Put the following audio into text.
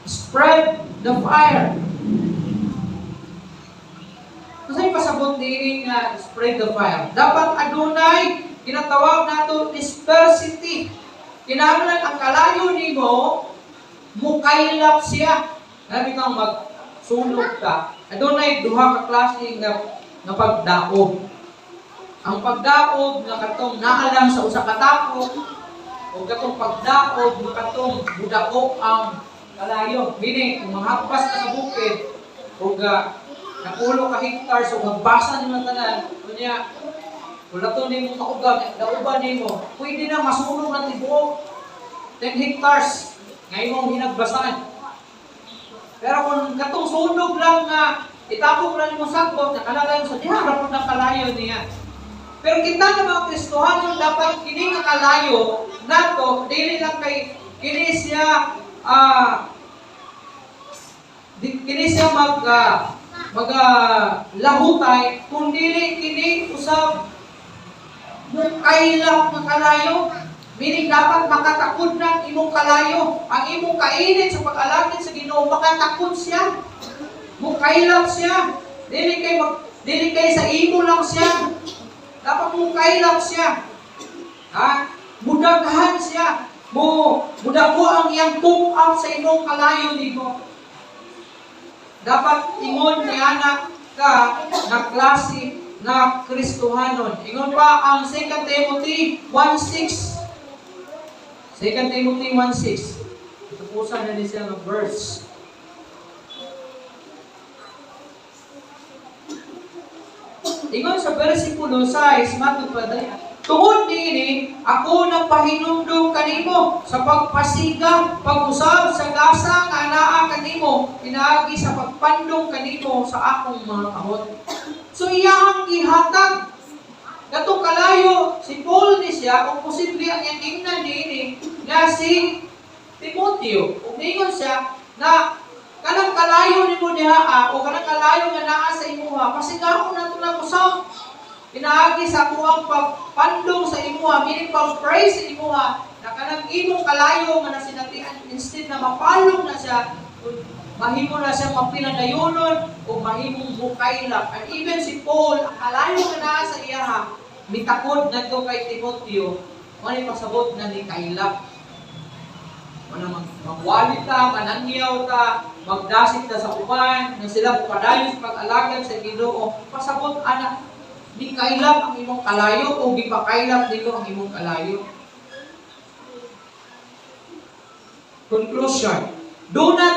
Spread the fire. Kasi pasabot din nga spread the fire. Dapat adunay ginatawag nato dispersity. Kinahanglan ang kalayo nimo mukaylap siya. Sabi kang magsulog ka. Adunay duha ka klase nga pagdaog. Ang pagdaog nga katong naalang sa usa ka tapo o katong pagdaog nga katong budaog ang kalayo. Meaning kung mahakpas ka sa bukid o napulo ka hectares o magbasa nimo tanan, kunya wala to nimo kauban, dauban nimo, pwede na masunog na tibuok 10 hectares nga imong hinagbasan. Pero kung katong sunog lang nga itapok lang nimo sakop, nakalagay mo sa diha ra pud ang kalayo niya. Pero kita na mga Kristohanon dapat kini nga kalayo nato dili lang kay kini siya lahutay kundi kini usab mukaylap nga kalayo. Meaning dapat makatakod ng imong kalayo. Ang imong kainit sa pag-alagid sa Ginoo, makatakod siya. Mukaylap siya. Dili kay sa imo lang siya. Dapat mukaylap siya. Mudaghan siya. Mudago ang iyang pump-up sa imong kalayo dito. Dapat ingon ni anak ka na klase na Kristohanon. Ingon pa ang 2 Timothy 1:6. 2 Timothy 1:6. Tapusan na ni siya ng verse. Ingon sa versikulo 6, matod pa dali. Tungod niini, ako nagpahinumdum kanimo sa pagpasiga, pag-usab sa gasa nga anaa kanimo, pinaagi sa pagpandong kanimo sa akong mga kahon. So iyang gihatag katong kalayo si Paul ni siya o posible ang iyang ingnan niini nga si Timoteo. Ug ningon siya na kanang kalayo nimo diha o kanang kalayo nga naa sa imuha, pasigahon nato lang usab. Pinaagi sa kuwang pagpandong sa imuha, meaning pag-pray sa imuha, na kanang imong kalayo nga nasinatian, instead na mapalong na siya, mahimo na siya mapiladayonon o mahimong mukaylap. And even si Paul, ang kalayo nga naa sa iyaha, mitakod na ito kay Timoteo, manay pasabot na ni kaylap. Magwalit ka, manangyaw ka, magdasit ka sa uban, na sila padayon sa pag-alagad sa Ginoo, pasabot anak, di kaylap ang imong kalayo o di pa kaylap dito ang imong kalayo. Conclusion. Do not